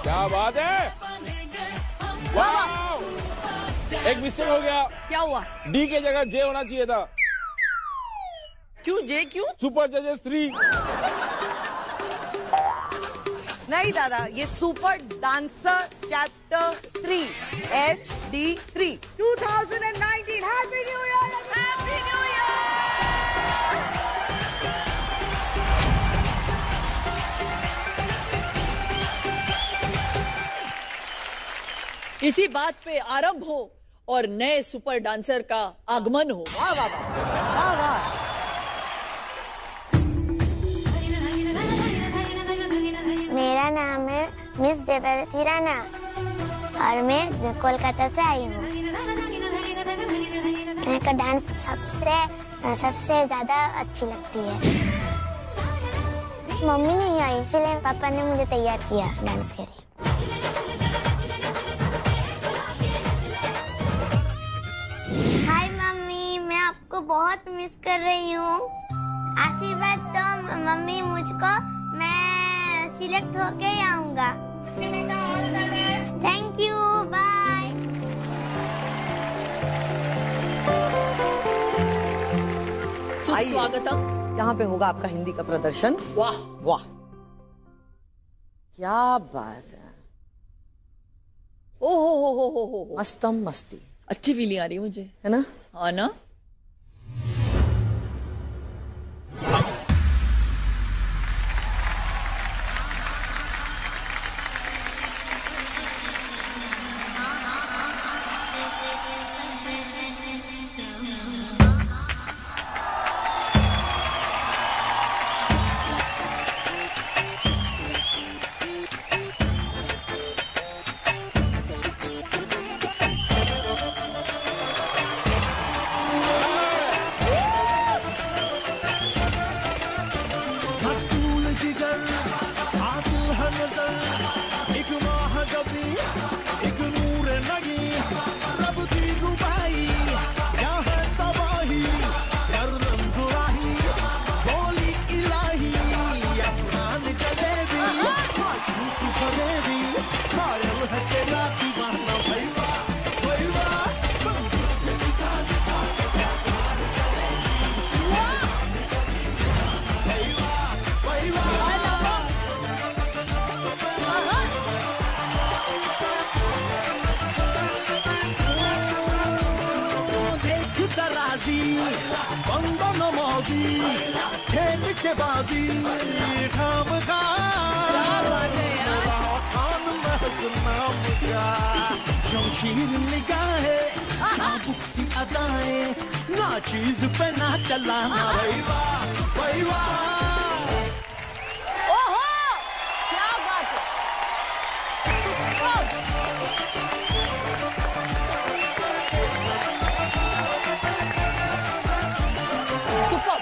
क्या बात है, वाह! एक मिस्टेक हो गया। क्या हुआ? डी के जगह जे होना चाहिए था। क्यों जे क्यों? सुपर जजेस 3। नहीं दादा, ये super dancer chapter 3 SD3 2019। Happy new year! Happy new year! इसी बात पे आरंभ हो और नए सुपर डांसर का आगमन हो। वाह वाह वाह वाह वाह। मेरा नाम है मिस देवरती राणा और मैं कोलकाता से आई हूँ। मेरे को डांस सबसे ज्यादा अच्छी लगती है। मम्मी नहीं आई, इसलिए पापा ने मुझे तैयार किया डांस के लिए। हाय मम्मी, मैं आपको बहुत मिस कर रही हूँ। आशीर्वाद दो मम्मी मुझको, मैं सिलेक्ट होके ही आऊंगा। Thank you, bye. सुस्वागतम। यहाँ पे होगा आपका हिंदी का प्रदर्शन। वाह वाह, क्या बात है। ओ हो। मस्तम मस्ती, अच्छी फीलिंग आ रही है मुझे, है ना? हाँ ना? के बाजी खाम खा क्या बात है यार। शमशीर निगाहें नाजुक सी अदाएं, ना चीज पे ना चलाना। भाई वाह, भाई वाह। ओहो, क्या बात है। सुपर।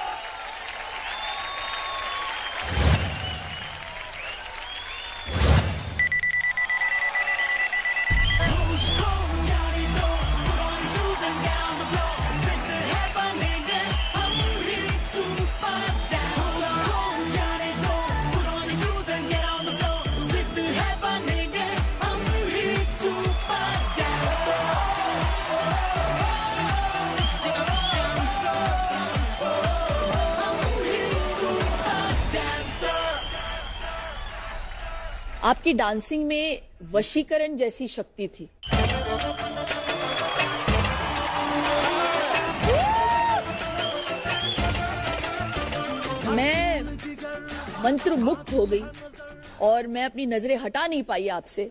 आपकी डांसिंग में वशीकरण जैसी शक्ति थी। मैं मंत्र मुक्त हो गई और मैं अपनी नजरें हटा नहीं पाई आपसे।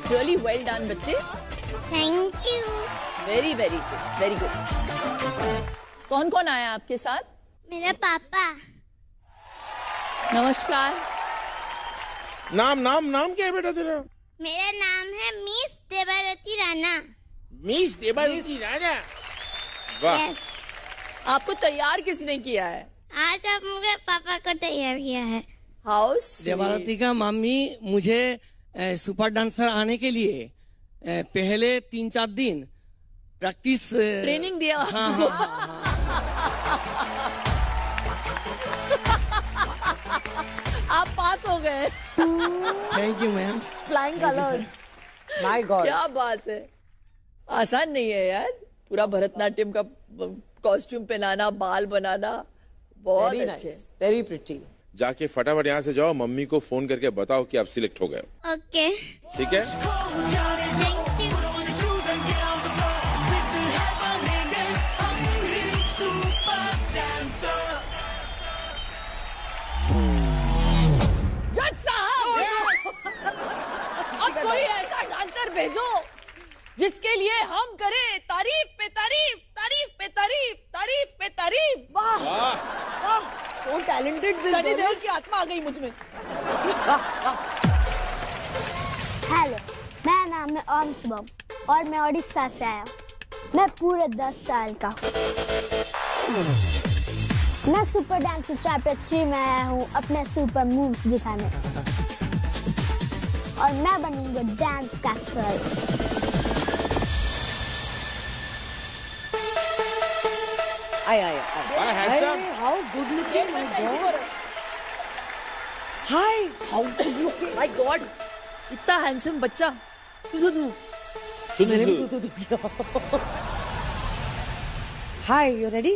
रियली वेल डन बच्चे। Thank you. Very very good, very good. कौन कौन आया आपके साथ? मेरा पापा। नमस्कार। नाम नाम नाम क्या है बेटा तेरा? मेरा नाम है मिस देवरती राणा। मिस देवरती राणा, वाह। यस। आपको तैयार किसने किया है? आज आप मेरे पापा को तैयार किया है। हाउस देवरती का मम्मी मुझे सुपर डांसर आने के लिए पहले 3-4 दिन प्रैक्टिस ट्रेनिंग दिया। हाँ। गए। Thank you ma'am. Flying colours, my God. क्या बात है, आसान नहीं है यार, पूरा भरतनाट्यम का कॉस्ट्यूम पहनाना, बाल बनाना, बहुत वेरी अच्छे। Nice, very pretty. जाके फटाफट यहाँ से जाओ, मम्मी को फोन करके बताओ कि आप सिलेक्ट हो गए हो। ओके, ठीक है? Thank you. जज साहब, अब कोई ऐसा डांसर भेजो जिसके लिए हम करें तारीफ पे तारीफ, तारीफ पे तारीफ, तारीफ पे तारीफ। वाह वाह, so talented this Sunny girl. Deol की आत्मा आ गई मुझ में। हेलो, मेरा नाम है ओम शुभम और मैं उड़ीसा से आया हूँ। मैं पूरे 10 साल का हूँ। मैं सुपर डांसर चैप्टर 3 में आया हूँ अपने सुपर मूव्स दिखाने, और मैं बनूंगा डांस कैप्चर। आया Hi, handsome. How good looking, my God. Hi, how good looking. My God, इतना हैंडसम बच्चा। मैंने भी तो किया। हाय, यू रेडी?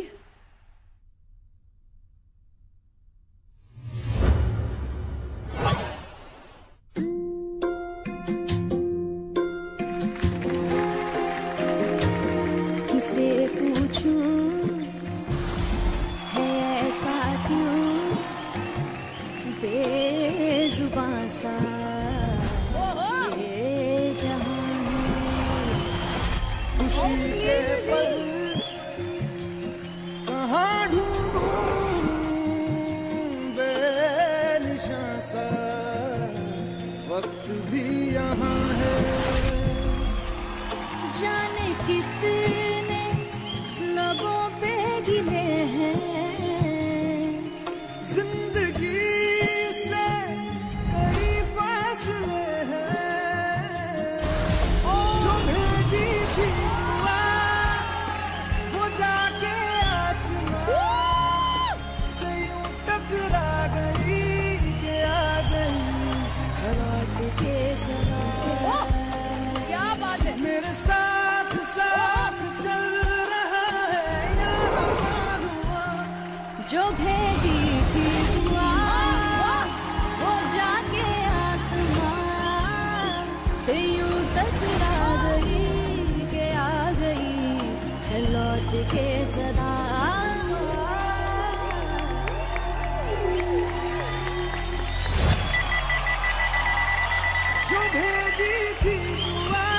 किसे पूछूं है ऐसा क्यों बेजुबां सा ये जहां है। कहाँ ढूंढूं बेनिशां सा, वक्त भी यहाँ है। जाने कितने लबों पे गिले हैं, जिंदगी से कई फासले हैं। जो भेजी थी दुआ, वो जाके आसमां से यूं टकरा गई कि आ गई लौट के जरा। क्या बात है। मेरे साथ साथ चल रहा है यादों का धुआं। जो भेजी थी दुआ वो जाके आसमां से यूं टकरा गई कि आ गई है लौट के सदा। जो भेजी थी दुआ,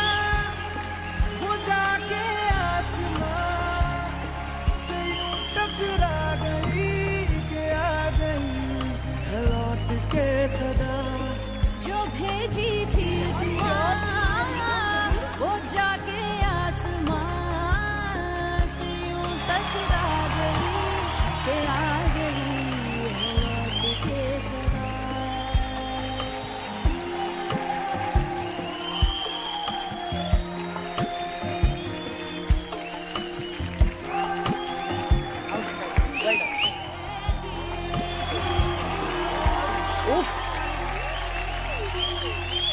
वो जाके आसमां से यूं टकरा गई कि आ गई है लौट के सदा। जो भेजी थी दुआ वो जाके आसमां से यूं टकरा गई कि आ गई है लौट के सदा। उफ,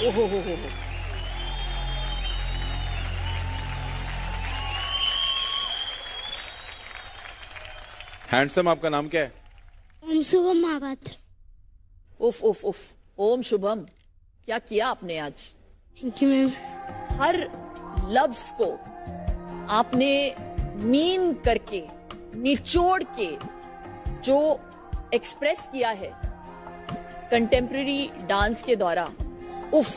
ओहो हो। हैंडसम, आपका नाम क्या है? ओम शुभम महापात्र। उफ उफ उफ, ओम शुभम, क्या किया आपने आज। Thank you ma'am. हर लफ्ज को आपने मीन करके, निचोड़ के जो एक्सप्रेस किया है कंटेम्प्रेरी डांस के द्वारा, उफ,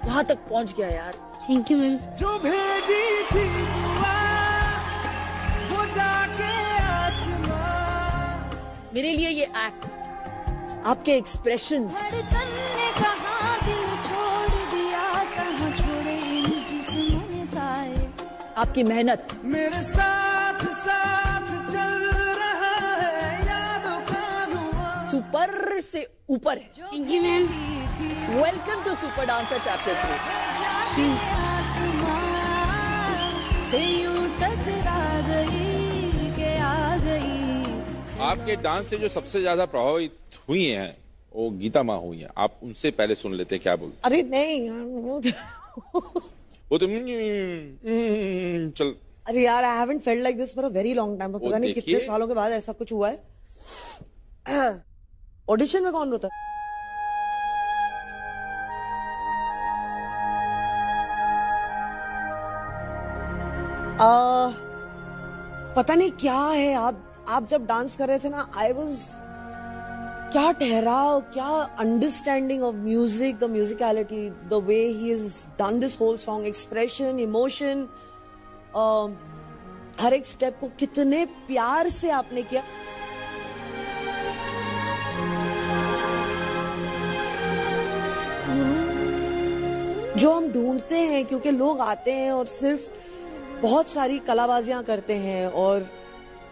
वहां तक पहुंच गया यार। Thank you ma'am. जो भेजी थी दुआ, वो जाके आसमां। मेरे लिए ये एक्ट, आपके एक्सप्रेशन, धड़कन ने कहा दिल छोड़ दिया, कहाँ छोड़े इन जिस्मों ने साए। आपकी मेहनत, मेरे साथ साथ चल रहा है यादों का धुआं। सुपर से ऊपर है। Thank you ma'am. Welcome to super dancer chapter 3। से यूं टकरा गई कि आ गई। आपके डांस से जो सबसे ज्यादा प्रभावित हुई हैं वो गीता माँ हुई है, आप उनसे पहले सुन लेते हैं क्या बोलते अरे नहीं यार, वो तो चल। अरे यार, I haven't felt like this for a very long time. पता नहीं कितने सालों के बाद ऐसा कुछ हुआ है। ऑडिशन में कौन रोता है? पता नहीं क्या है। आप जब डांस कर रहे थे ना, आई वाज, क्या ठहराव, क्या understanding of music, the musicality, the way he is done this whole song, expression, emotion, हर एक स्टेप को कितने प्यार से आपने किया। जो हम ढूंढते हैं, क्योंकि लोग आते हैं और सिर्फ बहुत सारी कलाबाजियां करते हैं और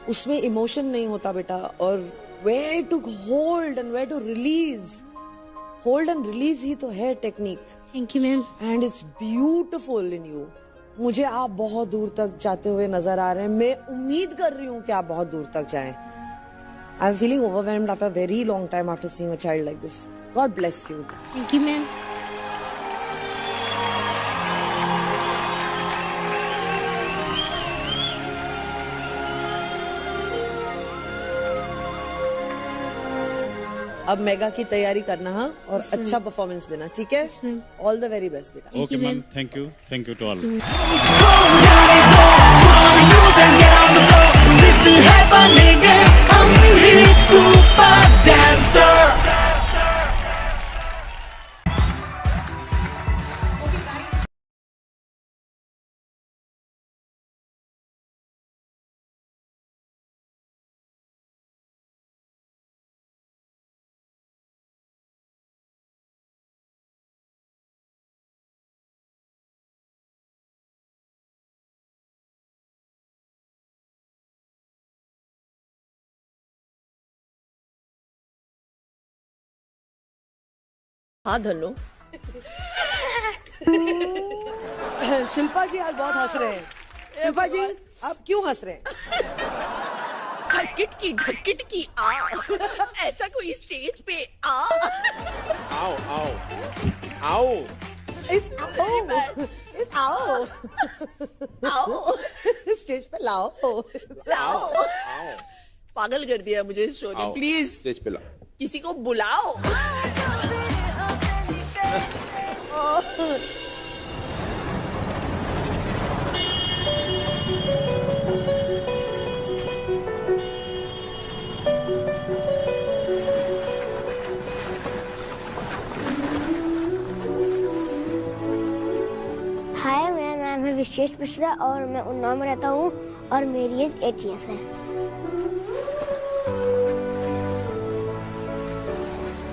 उसमें इमोशन नहीं होता बेटा, और where to hold and where to release, hold and release ही तो है technique. Thank you ma'am. And it's beautiful in you. मुझे आप बहुत दूर तक जाते हुए नजर आ रहे हैं। मैं उम्मीद कर रही हूँ कि आप बहुत दूर तक जाएं। I am feeling overwhelmed after very long time after seeing a child like this. God bless you. Thank you ma'am. अब मेगा की तैयारी करना, हाँ, और अच्छा परफॉर्मेंस देना, ठीक है? ऑल द वेरी बेस्ट बेटा। Okay ma'am, thank you to all. हाँ धनु। शिल्पा जी आज बहुत हंस रहे हैं। शिल्पा जी आप क्यों हंस रहे हैं? ढक्किट की आ, ऐसा कोई स्टेज पे आ। आओ आओ आओ। आओ स्टेज पे लाओ। पागल कर दिया मुझे इस शो ने। प्लीज स्टेज पे लाओ, किसी को बुलाओ। हाय, मेरा नाम है विशेष मिश्रा और मैं उन्नाव में रहता हूँ और मेरी एज 8 इयर्स है।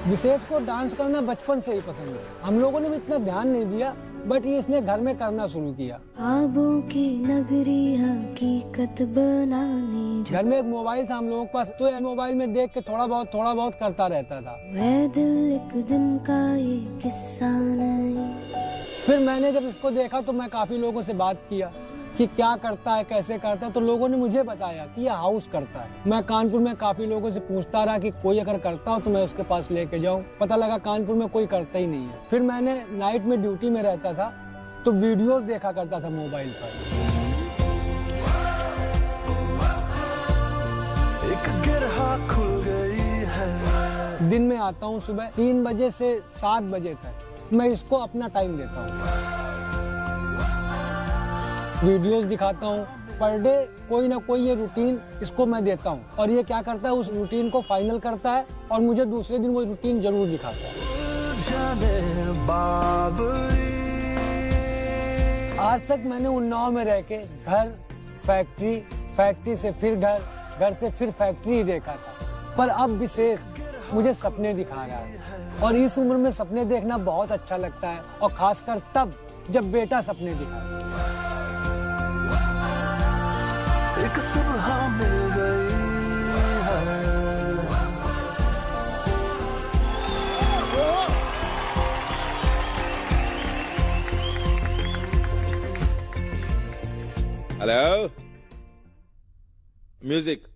विशेष को डांस करना बचपन से ही पसंद है। हम लोगों ने भी इतना ध्यान नहीं दिया, बट ये इसने घर में करना शुरू किया। ख्वाबों की नगरी हकीकत बनाने, घर में एक मोबाइल था हम लोगों के पास, तो मोबाइल में देख के थोड़ा बहुत करता रहता था। वह दिल एक दिन का ये किस्सा नहीं। फिर मैंने जब इसको देखा तो मैं काफी लोगों से बात किया कि क्या करता है, कैसे करता है, तो लोगों ने मुझे बताया कि ये हाउस करता है। मैं कानपुर में काफी लोगों से पूछता रहा कि कोई अगर करता हो तो मैं उसके पास लेके जाऊं। पता लगा कानपुर में कोई करता ही नहीं है। फिर मैंने नाइट में ड्यूटी में रहता था तो वीडियोस देखा करता था मोबाइल पर। एक गिरहा खुल गई है। दिन में आता हूँ सुबह 3 बजे से 7 बजे तक, मैं इसको अपना टाइम देता हूँ। वीडियोस दिखाता हूँ, पर डे कोई ना कोई ये रूटीन इसको मैं देता हूँ और ये क्या करता है, उस रूटीन को फाइनल करता है और मुझे दूसरे दिन वो रूटीन जरूर दिखाता है। आज तक मैंने उन्नाव में रह के घर, फैक्ट्री, फैक्ट्री से फिर घर, घर से फिर फैक्ट्री ही देखा था, पर अब विशेष मुझे सपने दिखा रहा है और इस उम्र में सपने देखना बहुत अच्छा लगता है, और खासकर तब जब बेटा सपने दिखाए। एक सुबह मिल गई है। Hello, music.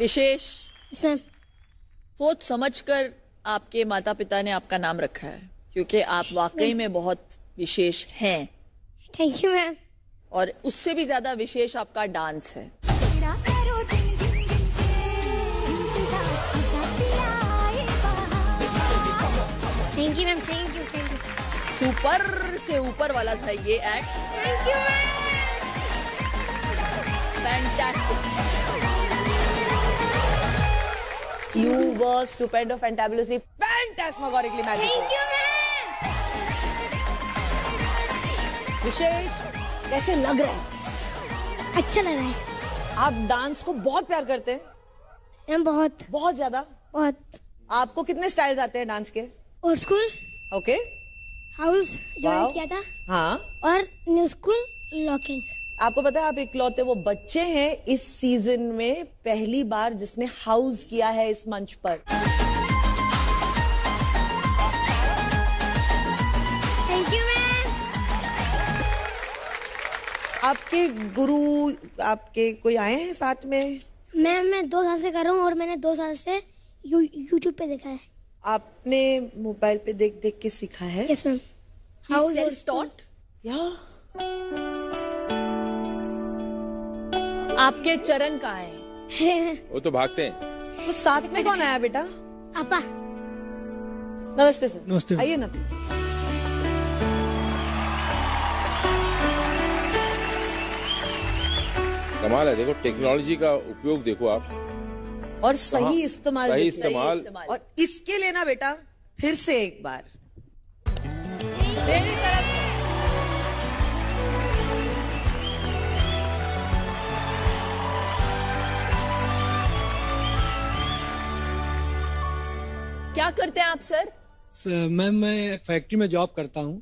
विशेष, इसमें सोच समझकर आपके माता पिता ने आपका नाम रखा है, क्योंकि आप वाकई में बहुत विशेष हैं। Thank you ma'am. और उससे भी ज्यादा विशेष आपका डांस है। Thank you ma'am, thank you, thank you. Super से ऊपर वाला था ये act. Thank you ma'am. Fantastic. You were stupendo, fantabulously, phantasmagorically magical. Thank you ma'am. विशेष, कैसे लग रहा है? अच्छा लग रहा है। आप डांस को बहुत प्यार करते हैं? मैम बहुत बहुत ज्यादा। बहुत। आपको कितने स्टाइल्स आते हैं डांस के? और school, okay, house join Wow. किया था, हाँ। और न्यू स्कूल लॉकिंग। आपको पता है आप इकलौते वो बच्चे हैं इस सीजन में पहली बार जिसने हाउस किया है इस मंच पर। Thank you ma'am. आपके गुरु, आपके कोई आए हैं साथ में? मैम मैं 2 साल से कर रहा हूँ और मैंने 2 साल से यूट्यूब पे देखा है। आपने मोबाइल पे देख देख के सीखा है? Yes ma'am. How self taught? या आपके चरण कहाँ हैं? वो तो भागते हैं। तो साथ में कौन आया बेटा? आपा। नमस्ते सर। नमस्ते। आइए ना। कमाल है, देखो टेक्नोलॉजी का उपयोग देखो आप, और सही इस्तेमाल। सही देखिए। इस्तेमाल। और इसके लिए ना बेटा फिर से एक बार मेरी तरफ से क्या करते हैं आप सर? मैम मैं एक फैक्ट्री में जॉब करता हूँ,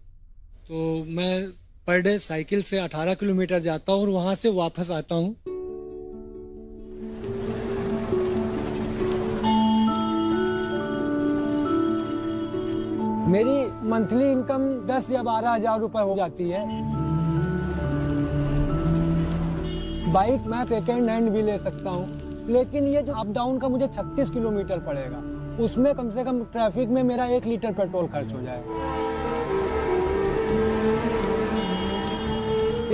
तो मैं पर डे साइकिल से 18 किलोमीटर जाता हूँ और वहाँ से वापस आता हूँ। मेरी मंथली इनकम 10 या 12 हजार रुपए हो जाती है। बाइक मैं सेकेंड हैंड भी ले सकता हूँ, लेकिन ये जो अप डाउन का मुझे 36 किलोमीटर पड़ेगा, उसमें कम से कम ट्रैफिक में मेरा 1 लीटर पेट्रोल खर्च हो जाएगा।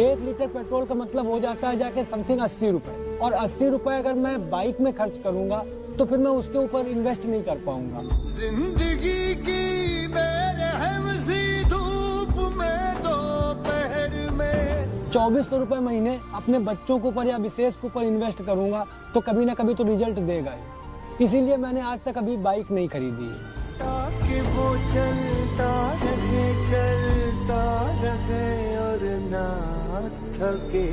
1 लीटर पेट्रोल का मतलब हो जाता है जाके समथिंग 80 रुपए, और 80 रुपए अगर मैं बाइक में खर्च करूंगा तो फिर मैं उसके ऊपर इन्वेस्ट नहीं कर पाऊंगा। जिंदगी की बेरहम सी धूप में दोपहर में 2400 रुपए महीने अपने बच्चों के ऊपर या विशेष के ऊपर इन्वेस्ट करूंगा तो कभी ना कभी तो रिजल्ट देगा ही। इसीलिए मैंने आज तक अभी बाइक नहीं खरीदी है। ताकि वो चलता रहे और ना थके।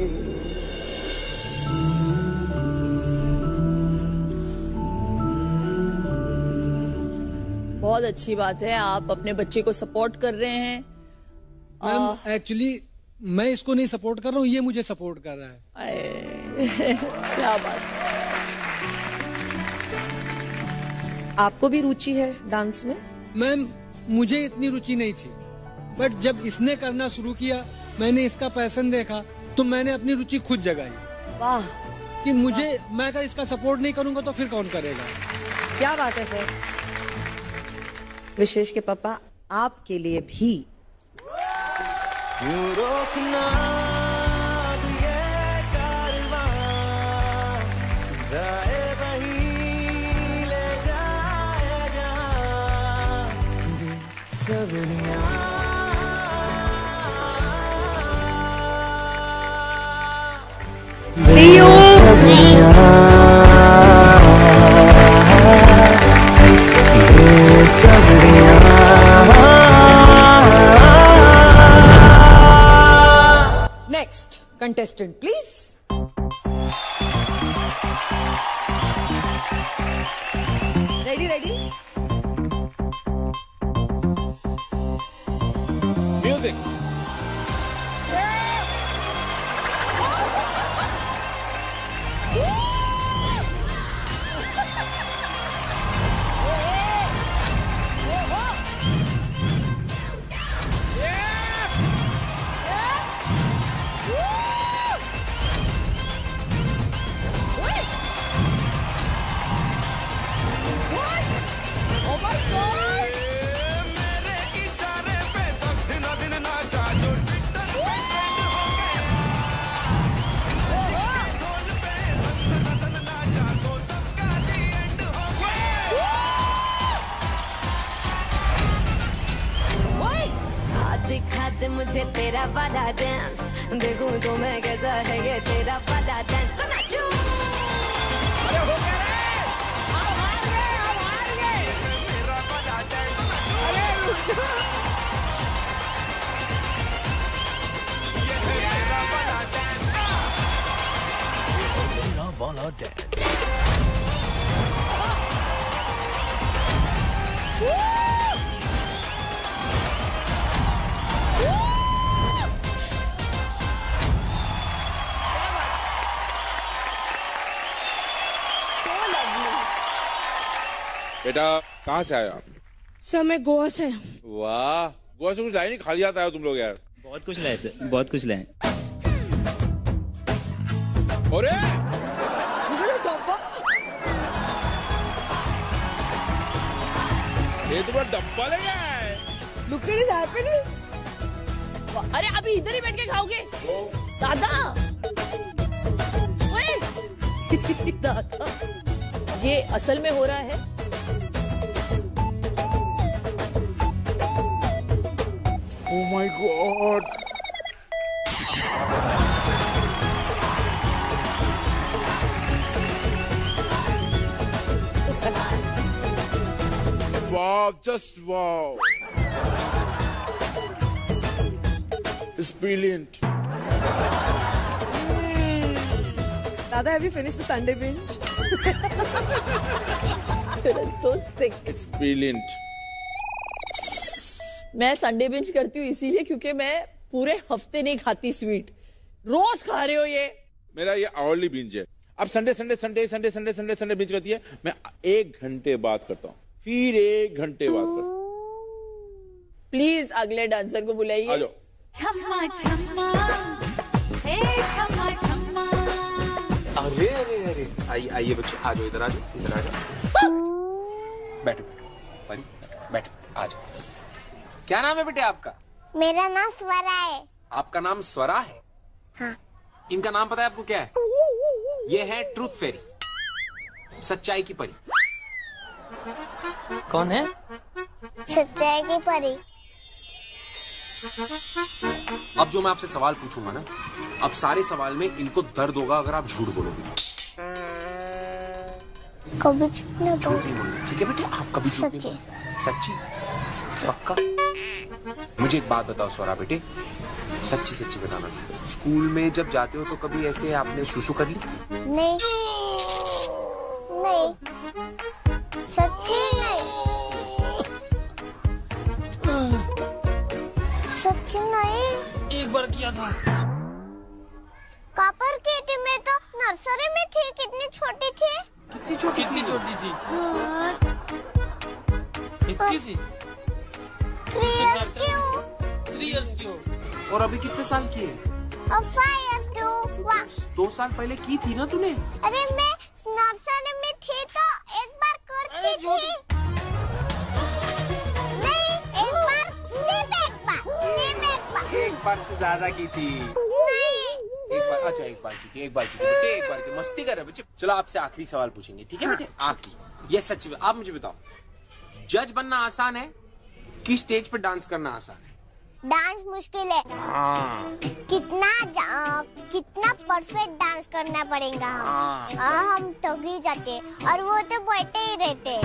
बहुत अच्छी बात है, आप अपने बच्चे को सपोर्ट कर रहे हैं। मैम एक्चुअली मैं इसको नहीं सपोर्ट कर रहा हूँ, ये मुझे सपोर्ट कर रहा है। क्या बात है। आपको भी रुचि है डांस में? मैम मुझे इतनी रुचि नहीं थी, बट जब इसने करना शुरू किया, मैंने इसका पैशन देखा, तो मैंने अपनी रुचि खुद जगाई। वाह, कि मैं अगर इसका सपोर्ट नहीं करूंगा तो फिर कौन करेगा। क्या बात है सर। विशेष के पापा आपके लिए भी यूं रोकना अब ये कारवां, जाए वहीं ले जाए जहां सबनिया। See you. Next contestant, please. Ready? Music. दे मुझे तेरा वाला डांस, देखूं तो मैं कैसा है ये तेरा वाला डांस। तो नाचूं। अरे हो गया रे, हम हार गए। मेरा वाला डांस, अरे ये है मेरा वाला डांस, मेरा वाला डांस। बेटा कहाँ से आए आप? सर मैं गोवा से। वाह, गोवा से कुछ लाए नहीं, खाली हाथ आए हो तुम लोग यार। बहुत कुछ लाए सर, बहुत कुछ लाए। अरे डब्बा, ये तुम्हारा डब्बा ले गया है। Look at his happiness. अरे अभी इधर ही बैठ के खाओगे दादा? ओए दादा, ये असल में हो रहा है। Oh my God! Wow, just wow. It's brilliant. Dada, have you finished the Sunday binge? It's so sick. It's brilliant. मैं संडे बिंज करती हूँ इसीलिए क्योंकि मैं पूरे हफ्ते नहीं खाती स्वीट, रोज खा रहे हो ये। मेरा ये आवरली बिंज है। अब संडे बिंज करती है, मैं 1 घंटे बाद करता हूँ, फिर 1 घंटे बाद करता हूँ। प्लीज अगले डांसर को बुलाइए। आ जाओ। छम्मा छम्मा, हे छम्मा छम्मा। अरे अरे अरे, आइए बच्चे, आ जाओ, इधर आ जाओ, इधर आ जाओ। बैठो बैठो परी, बैठो, आ जाओ। क्या नाम है बेटे आपका? मेरा नाम स्वरा है। आपका नाम स्वरा है? हाँ। इनका नाम पता है आपको क्या है? ये है ट्रूथ फेरी, सच्चाई की परी। कौन है? सच्चाई की परी। अब जो मैं आपसे सवाल पूछूंगा ना, अब सारे सवाल में इनको दर्द होगा अगर आप झूठ बोलोगे। कभी झूठ नहीं बोलना, ठीक है बेटे? आप कभी झूठ नहीं बोलना। सच्ची? पक्का? मुझे एक बात बताओ स्वरा बेटे, सच्ची सच्ची बताना, स्कूल में जब जाते हो तो कभी ऐसे आपने सुसु कर ली? नहीं नहीं, सच्ची नहीं, सच्ची नहीं। एक बार किया था। कापर की थी? मैं तो नर्सरी में थी। कितनी छोटी थी? कितनी छोटी थी? हाँ। कितनी सी? 3 years की हूँ। 3 years की हो। और अभी कितने साल की है? अब 5 years की हूँ। वाह। 2 साल पहले की थी ना तूने? अरे मैं नर्सरी में थी तो एक बार करती थी। नहीं, एक बार, एक बार से ज्यादा की थी। नहीं। एक बार, अच्छा एक बार की थी, एक बार की थी बेटे, एक बार की। मस्ती कर रहे बच्चे। चलो आपसे आखिरी सवाल पूछेंगे, ठीक है बेटे? आखिरी, ये सच में आप मुझे बताओ, जज बनना आसान है कि स्टेज पर डांस करना आसान है? डांस मुश्किल है। हाँ। कितना परफेक्ट डांस करना पड़ेगा हम थक ही जाते, और वो तो बैठे ही रहते।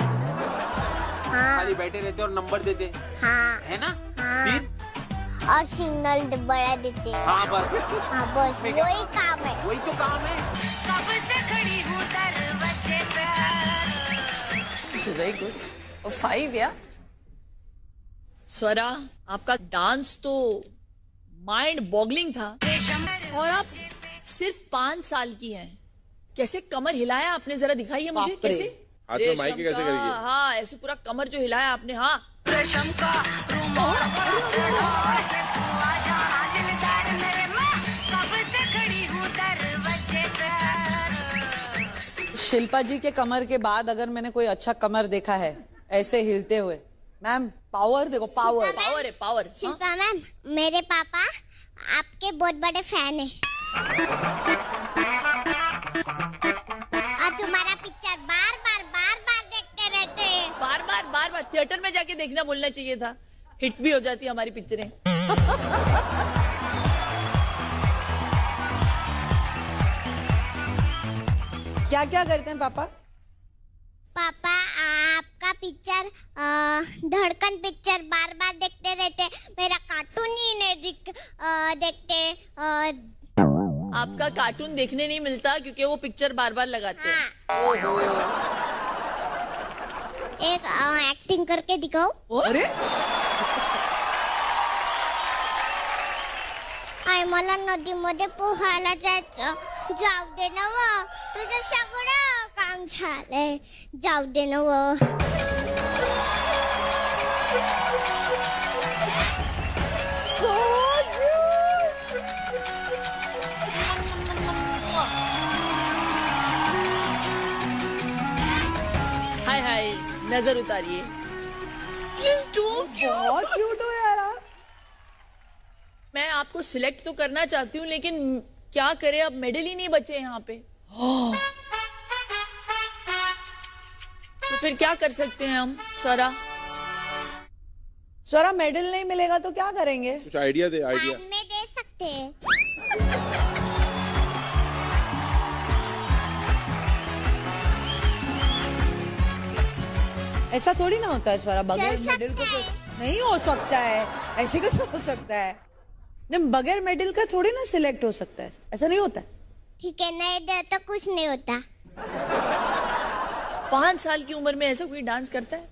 हाँ। खाली बैठे रहते और नंबर देते। हाँ। है ना? हाँ। फिर? और सिग्नल बढ़ा देते। हाँ बस। हाँ बस, वही काम है। वही तो काम है। कब से खड़ी हूँ दरवाजे पे। Very good. 5 या स्वरा, आपका डांस तो माइंड बॉगलिंग था, और आप सिर्फ 5 साल की हैं। कैसे कमर हिलाया आपने, जरा दिखाइए मुझे कैसे। हाथ में माइक कैसे करेगी? हाँ, ऐसे पूरा कमर जो हिलाया आपने। हाँ, रेशम का शिल्पा जी के कमर के बाद अगर मैंने कोई अच्छा कमर देखा है ऐसे हिलते हुए, मैम पावर देखो, पावर पावर है, पावर। शिल्पा मैम, मेरे पापा आपके बहुत बड़े फैन हैं। और तुम्हारा पिक्चर बार बार देखते रहते हैं। बार बार थिएटर में जाके देखना बोलना चाहिए था। हिट भी हो जाती है हमारी पिक्चरें। क्या क्या करते हैं पापा? पापा आपका पिक्चर धड़कन पिक्चर बार बार देखते रहते, मेरा कार्टून ही नहीं देखते। आपका कार्टून देखने नहीं मिलता क्योंकि वो पिक्चर बार बार लगाते हैं। ओहो। एक एक्टिंग करके दिखाओ। अरे आई मला नदीमध्ये पोहायला जायचं, जाऊ दे ना व, तुझं सगळं काम झालंय, जाऊ दे ना व। हाय हाय, नजर उतारिए। बहुत क्यूट हो यार आप। मैं आपको सिलेक्ट तो करना चाहती हूँ लेकिन क्या करें, अब मेडल ही नहीं बचे यहाँ पे। तो फिर क्या कर सकते हैं हम? स्वरा मेडल नहीं मिलेगा तो क्या करेंगे? कुछ आइडिया दे, आइडिया। बाद में दे सकते हैं। ऐसा थोड़ी ना होता है स्वरा, बगैर मेडल को नहीं हो सकता है। ऐसे कैसे हो सकता है? जब बगैर मेडल का थोड़ी ना सिलेक्ट हो सकता है, ऐसा नहीं होता। ठीक है, नहीं दे तो कुछ नहीं होता। 5 साल की उम्र में ऐसा कोई डांस करता है?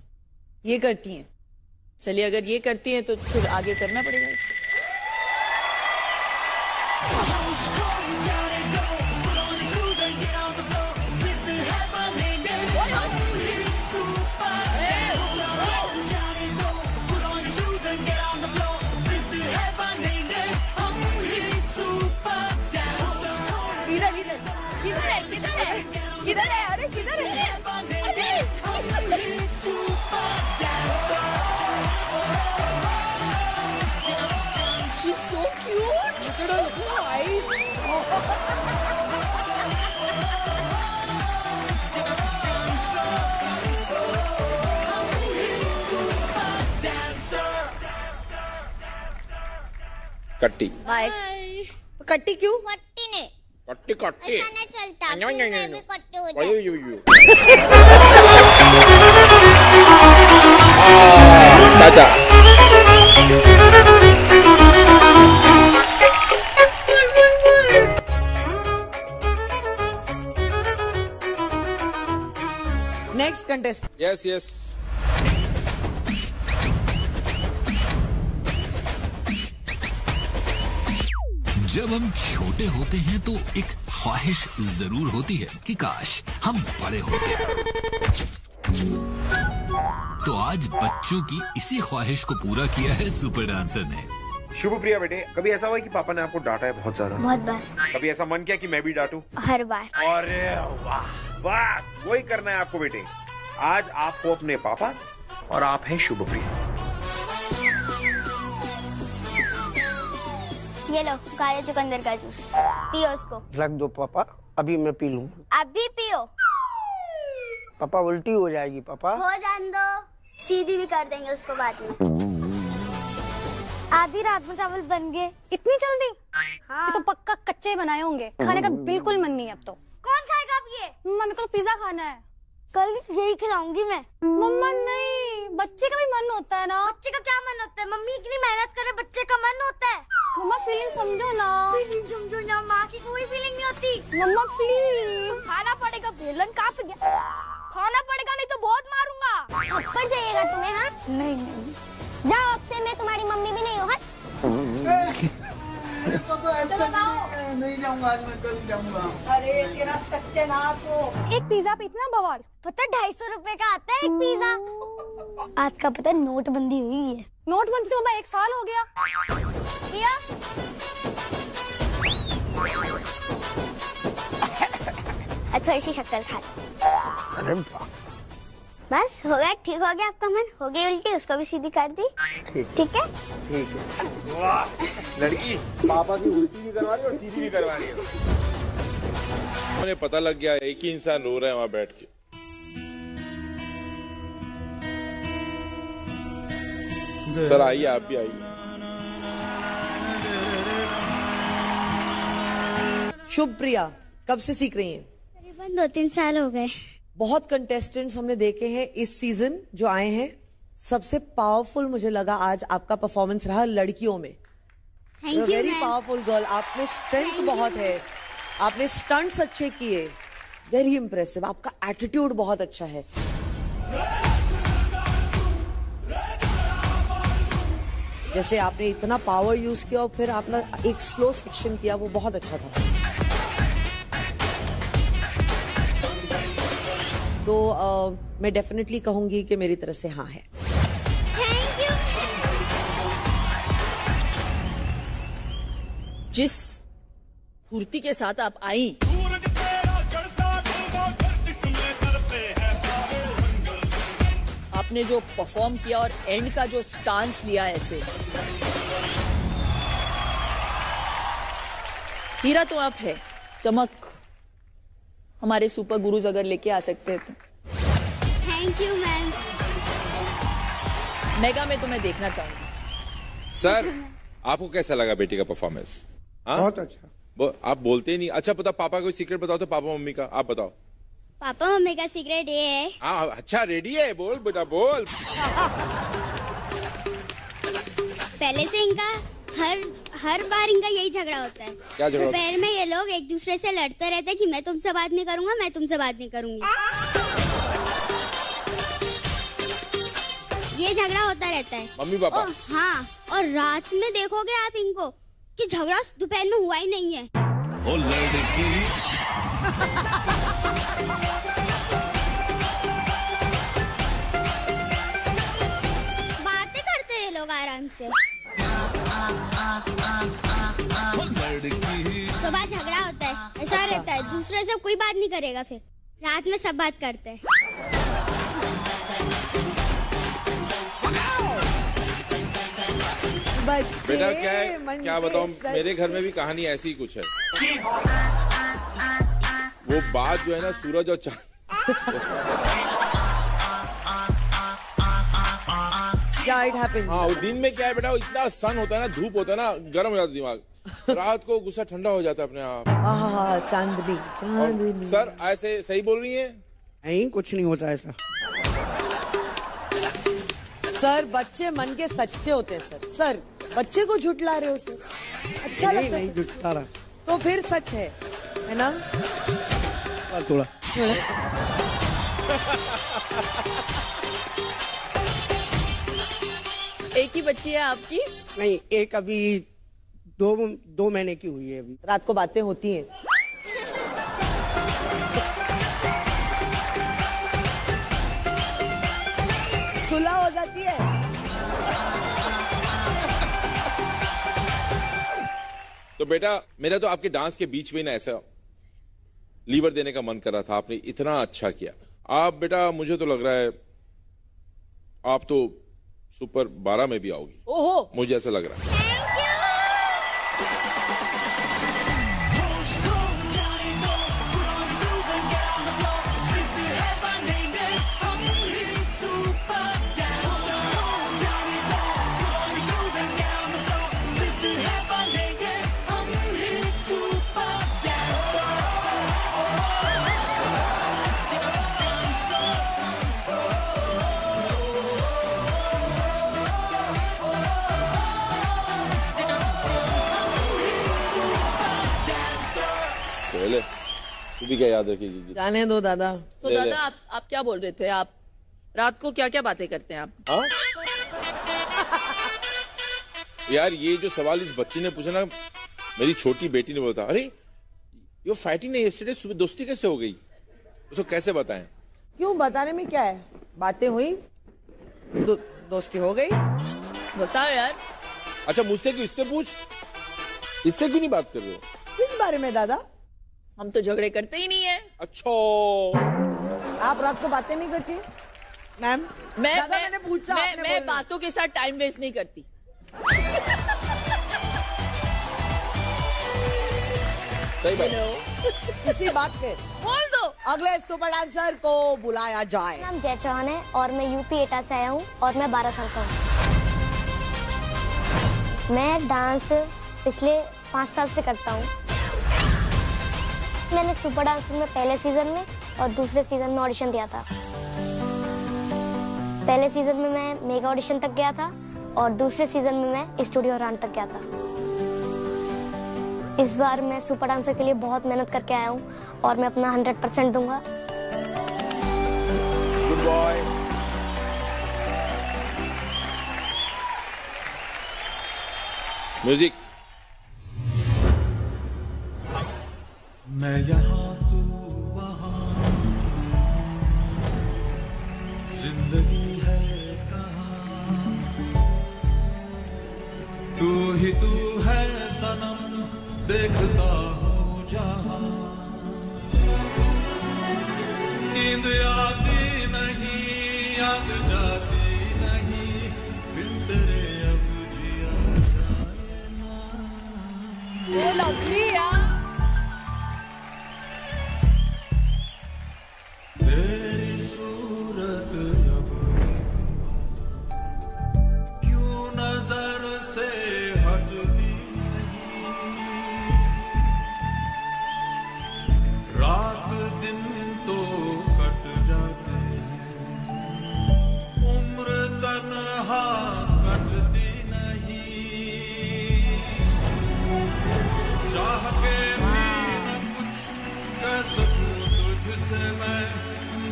ये करती हैं। चलिए अगर ये करती हैं तो फिर आगे करना पड़ेगा इसको। किधर है? अरे किधर है? She's so cute. Look at her eyes. कट्टी। बाय। कट्टी क्यों? कट्टी नहीं, कट्टी कट्टी। ऐसा नहीं चलता, फिर मैं भी कट्टी हो जाऊं। Tata. Next contest. Yes yes. जब हम छोटे होते हैं तो एक ख्वाहिश जरूर होती है कि काश हम बड़े होते। तो आज बच्चों की इसी ख्वाहिश को पूरा किया है सुपर डांसर ने। शुभप्रिया बेटे, कभी ऐसा हुआ कि पापा ने आपको डांटा है बहुत ज्यादा? बहुत बार। कभी ऐसा मन किया कि मैं भी डांटूं? हर बार। अरे वाह, बस वही करना है आपको बेटे। आज आप हो अपने पापा और आप हैं शुभप्रिया। ये लो काले चुकंदर का जूस, पियो उसको। रख दो पापा, अभी मैं पी लूँ। अभी पियो। पापा उल्टी हो जाएगी पापा। हो जान दो, सीधी भी कर देंगे उसको बाद में। आधी रात में चावल बन गए, इतनी जल्दी? हाँ। ये तो पक्का कच्चे बनाए होंगे, खाने का बिल्कुल मन नहीं है अब तो। कौन खाएगा अब ये? मम्मा मेरे को तो पिज्जा खाना है। कल यही खिलाऊंगी मैं। मम्मा नहीं, बच्चे का भी मन होता है ना। बच्चे का क्या मन होता है? मम्मी इतनी मेहनत करे, बच्चे का मन होता है। मम्मा फीलिंग समझो ना। फीलिंग समझो ना, माँ की कोई फीलिंग नहीं होती। मम्मा प्लीज। खाना पड़ेगा, बेलन कहाँ पे गया? खाना पड़ेगा नहीं तो बहुत मारूंगा। थप्पड़ जाइएगा तुम्हें? हाँ नहीं नहीं, जाओ अब से मैं तुम्हारी मम्मी भी नहीं हूँ। नहीं जाऊंगा आज, मैं कल जाऊंगा। अरे तेरा सत्यानाश हो। एक पिज्जा पे इतना बवाल। पता 250 रुपए का आता है एक पिज्जा। आज का पता नोटबंदी हुई है। नोटबंदी तो 1 साल हो गया। पिया। अच्छा इसी शक्कर खा। अरे वाह। बस हो गया, ठीक हो गया आपका मन? हो गई उल्टी, उसको भी सीधी कर दी। ठीक है। वाह लड़की, पापा की उल्टी भी करवा रही है और सीधी भी करवा रही है। मुझे पता लग गया एक ही इंसान रो रहा है वहां बैठ के। सर आइए, आप भी आइए। शुभप्रिया, कब से सीख रही हैं? तकरीबन 2-3 साल हो गए। बहुत कंटेस्टेंट्स हमने देखे हैं इस सीजन जो आए हैं, सबसे पावरफुल मुझे लगा आज आपका परफॉर्मेंस रहा लड़कियों में। Thank you very ma'am. Powerful girl, आप में स्ट्रेंथ बहुत है, आपने स्टंट्स अच्छे किए, वेरी इंप्रेसिव, आपका एटीट्यूड बहुत अच्छा है। जैसे आपने इतना पावर यूज किया और फिर आपने एक स्लो सेक्शन किया, वो बहुत अच्छा था। तो मैं डेफिनेटली कहूंगी कि मेरी तरफ से हाँ है। Thank you. जिस फुर्ती के साथ आप आई, आपने जो परफॉर्म किया और एंड का जो स्टांस लिया ऐसे, हीरा तो आप है, चमक हमारे सुपर गुरुज अगर लेके आ सकते हैं तो। Thank you ma'am. मेगा में तो मैं देखना चाहूंगी। सर आपको कैसा लगा बेटी का परफॉर्मेंस? बहुत अच्छा। आप बोलते ही नहीं। अच्छा पता, पापा कोई सीक्रेट बताओ तो, पापा मम्मी का आप बताओ। पापा मम्मी का सीक्रेट ये है। हाँ अच्छा, रेडी है, बोल बेटा बोल। पहले से इनका हर बार इनका यही झगड़ा होता है। क्या झगड़ा? दोपहर में ये लोग एक दूसरे से लड़ते रहते हैं कि मैं तुमसे बात नहीं करूंगा, मैं तुमसे बात नहीं करूंगी। ये झगड़ा होता रहता है मम्मी पापा। हाँ, और रात में देखोगे आप इनको कि झगड़ा दोपहर में हुआ ही नहीं है। ओ लड़की। बातें करते हैं लोग आराम से। सुबह झगड़ा होता है, ऐसा रहता है, दूसरे से कोई बात नहीं करेगा, फिर रात में सब बात करते हैं। बेटा क्या बताऊं, मेरे घर में भी कहानी ऐसी ही कुछ है। वो बात जो है ना, सूरज और चांद। क्या इट हैपेंस? हाँ, दिन में क्या है बेटा, इतना सन होता है ना, धूप होता है ना, गर्म हो जाता है दिमाग, रात को गुस्सा ठंडा हो जाता है अपने आप। चांदनी चांदनी। सर ऐसे सही बोल रही है? नहीं, कुछ नहीं होता ऐसा। सर बच्चे मन के सच्चे होते हैं सर। सर बच्चे को झुठला रहे हो सर, अच्छा नहीं, लगता नहीं है झुठला रहा। तो फिर सच है ना? थोड़ा एक ही बच्ची है आपकी? नहीं, एक अभी 2 महीने की हुई है अभी। रात को बातें होती हैं। सुलह हो जाती है। तो बेटा मेरा तो आपके डांस के बीच में ना ऐसा लीवर देने का मन कर रहा था, आपने इतना अच्छा किया। आप बेटा मुझे तो लग रहा है आप तो सुपर 12 में भी आओगी। ओहो, मुझे ऐसा लग रहा है। तू भी क्या याद रखेगी? जाने दो दादा। तो दादा आप क्या बोल रहे थे? आप रात को क्या क्या बातें करते हैं आप? हाँ? यार ये जो सवाल इस बच्चे ने पूछा ना, मेरी छोटी बेटी ने बोला, अरे यो फाइटिंग ने यस्टरडे सुबह दोस्ती कैसे हो गई? उसको कैसे बताएं? क्यों बताने में क्या है, बातें हुई, दोस्ती हो गई। बताओ यार। अच्छा मुझसे क्यों, इससे पूछ, इससे क्यों नहीं बात कर रहे हो? किस बारे में दादा? हम तो झगड़े करते ही नहीं है। अच्छा आप रात को बातें नहीं करती? मैम दादा मैंने पूछा, मैं बातों के साथ टाइम वेस्ट नहीं करती। सही बात। इसी बात पे बोल दो, अगले सुपर डांसर को बुलाया जाए। नाम जय चौहान है और मैं यूपी एटा से आया हूँ और मैं 12 साल का हूँ। मैं डांस पिछले 5 साल से करता हूँ। मैंने सुपर डांसर में पहले सीजन में और दूसरे सीजन में ऑडिशन दिया था। पहले सीजन में मैं मेगा ऑडिशन तक गया था और दूसरे सीजन में मैं स्टूडियो राउंड तक गया था। इस बार मैं सुपर डांसर के लिए बहुत मेहनत करके आया हूँ और मैं अपना 100% दूंगा। Good boy. म्यूजिक। मैं यहाँ तू वहाँ, जिंदगी है कहाँ, तू ही तू है सनम, देखता हूँ जहाँ। नींद आती नहीं, याद जाती नहीं, बिन तेरे अब जिया जाए ना। वो लवली यार। तेरी सूरत अब क्यों नजर से हटती नहीं, रात दिन तो कट जाते हैं, उम्र तन्हा कटती नहीं, चाह के भी न कुछ कह सकूं तुझसे मैं,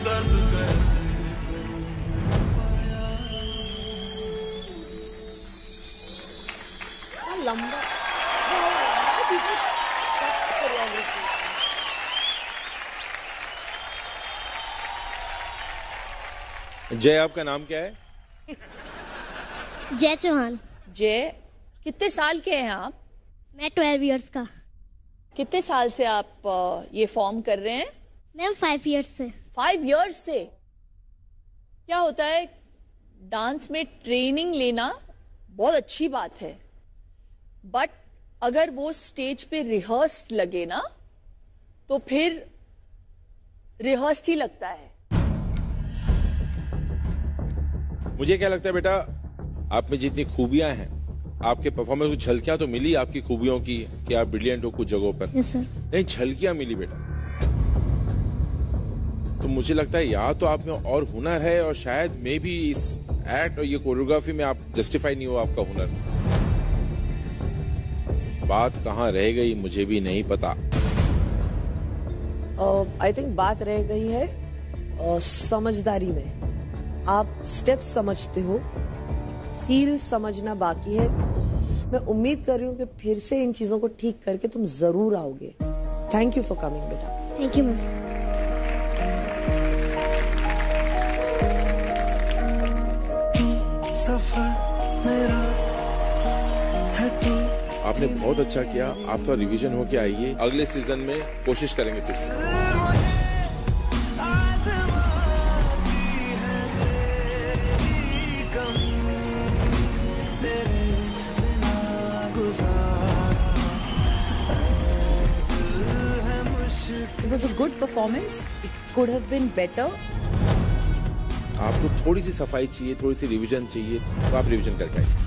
दर्द कैसे करूं लंबा जय, आपका नाम क्या है? जय चौहान। जय, कितने साल के हैं आप? मैं 12 इयर्स का। कितने साल से आप ये फॉर्म कर रहे हैं? मैम 5 इयर्स से। 5 इयर्स से? क्या होता है, डांस में ट्रेनिंग लेना बहुत अच्छी बात है, बट अगर वो स्टेज पे रिहर्स्ड लगे ना तो फिर रिहर्स्ड ही लगता है। मुझे क्या लगता है बेटा, आप में जितनी खूबियां हैं, आपके परफॉर्मेंस को झलकियां तो मिली आपकी खूबियों की कि आप ब्रिलियंट हो कुछ जगहों पर। Yes sir. नहीं, झलकियां मिली बेटा। तो मुझे लगता है या तो आप में और हुनर है, और शायद मे भी इस एक्ट और ये कोरियोग्राफी में आप जस्टिफाई नहीं हो आपका हुनर। बात कहाँ रह गई मुझे भी नहीं पता। आई थिंक बात रह गई है समझदारी में। आप स्टेप्स समझते हो, फील समझना बाकी है। मैं उम्मीद कर रही हूँ कि फिर से इन चीजों को ठीक करके तुम जरूर आओगे। थैंक यू फॉर कमिंग बेटा। Thank you ma'am. सफर मेरा है तू। आपने बहुत अच्छा किया। आप थोड़ा रिवीजन होके आइए, अगले सीजन में कोशिश करेंगे फिर से। It was a good performance. It could have been better. आपको थोड़ी सी सफाई चाहिए, थोड़ी सी रिवीजन चाहिए, तो आप रिवीजन करके आइए।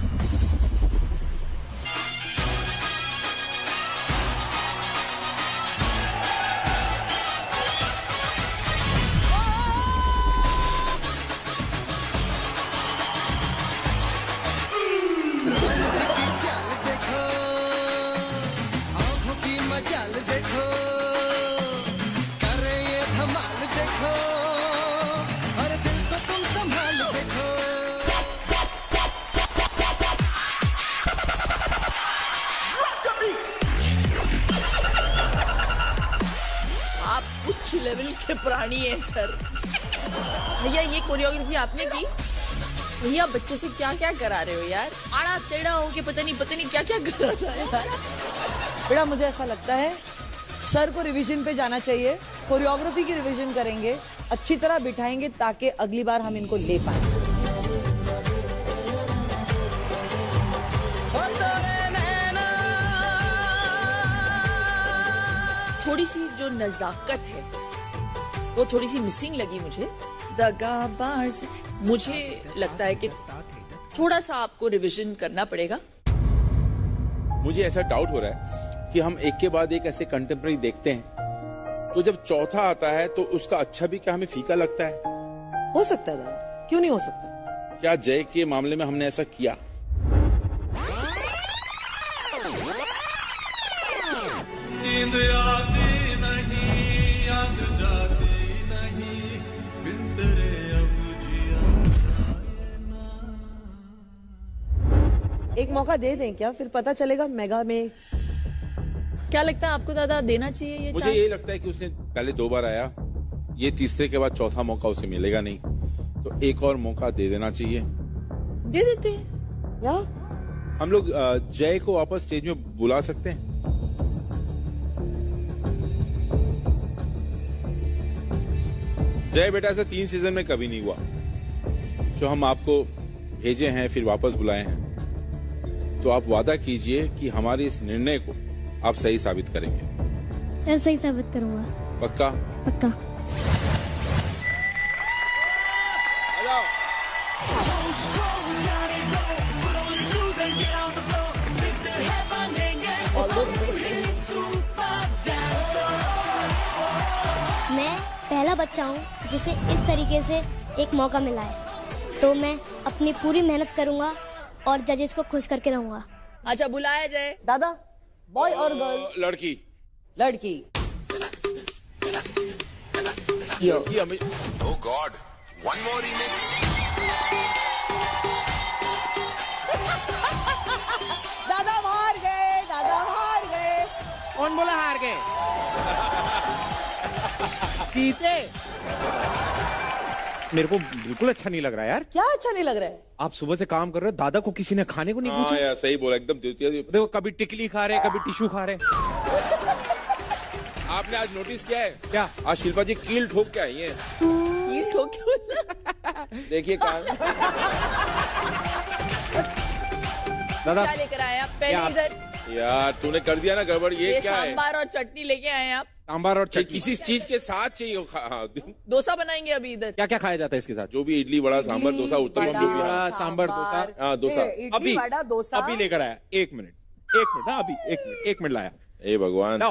लेवल के प्राणी है सर। भैया ये कोरियोग्राफी आपने की? भैया बच्चे से क्या क्या करा रहे हो यार? आड़ा टेढ़ा हो के पता नहीं क्या क्या कर रहा था यार। बेटा मुझे ऐसा लगता है सर को रिवीजन पे जाना चाहिए। कोरियोग्राफी की रिवीजन करेंगे, अच्छी तरह बिठाएंगे ताकि अगली बार हम इनको ले पाए। थोड़ी सी जो नजाकत है वो थोड़ी सी मिसिंग लगी मुझे। दगाबाज, मुझे लगता है कि थोड़ा सा आपको रिवीजन करना पड़ेगा। मुझे ऐसा डाउट हो रहा है कि हम एक के बाद एक ऐसे कंटेम्प्रेरी देखते हैं, तो जब चौथा आता है तो उसका अच्छा भी क्या हमें फीका लगता है? हो सकता है दादा, क्यों नहीं हो सकता? क्या जय के मामले में हमने ऐसा किया? नींद आती नहीं, याद जाती नहीं, बिन तेरे अब जिया जाए ना। एक मौका दे दें क्या, फिर पता चलेगा मेगा में। क्या लगता है आपको दादा, देना चाहिए ये मुझे चांस? ये लगता है कि उसने पहले 2 बार आया, ये तीसरे के बाद चौथा मौका उसे मिलेगा नहीं, तो एक और मौका दे देना चाहिए। दे देते हैं या हम लोग जय को वापस स्टेज में बुला सकते हैं। जय बेटा, ऐसा 3 सीजन में कभी नहीं हुआ जो हम आपको भेजे हैं फिर वापस बुलाए हैं, तो आप वादा कीजिए कि हमारे इस निर्णय को आप सही साबित करेंगे। सर सही साबित करूंगा। पक्का? पक्का। मैं पहला बच्चा हूँ जिसे इस तरीके से एक मौका मिला है, तो मैं अपनी पूरी मेहनत करूंगा और जजेस को खुश करके रहूंगा। अच्छा, बुलाया जाए दादा। बॉय और गर्ल? लड़की। लड़की। Oh God, one more remix. दादा हार गए, दादा हार गए। कौन बोला हार गए? जीते। मेरे को बिल्कुल अच्छा नहीं लग रहा यार। क्या अच्छा नहीं लग रहा है? आप सुबह से काम कर रहे हो, दादा को किसी ने खाने को नहीं पूछा? यार सही बोला, एकदम। देखो, कभी टिकली खा रहे, कभी टिश्यू खा रहे। आपने आज नोटिस किया है क्या? आज शिल्पा जी कील ठोक के आई हैं। कील ठोक के? देखिए कान। दादा क्या लेकर आए आप? पहले इधर यार तूने कर दिया ना गड़बड़। ये क्या है? सांबार और चटनी लेके आए हैं आप। सांबार और चटनी किसी चीज के साथ चाहिए। हाँ, डोसा बनाएंगे अभी इधर। क्या क्या खाया जाता है इसके साथ? जो भी इडली वड़ा सांबर डोसा उत्तपम जो भी है। सांबर डोसा। हाँ डोसा इडली वड़ा डोसा अभी लेकर आया। 1 मिनट ना, अभी 1 मिनट लाया। ए भगवान।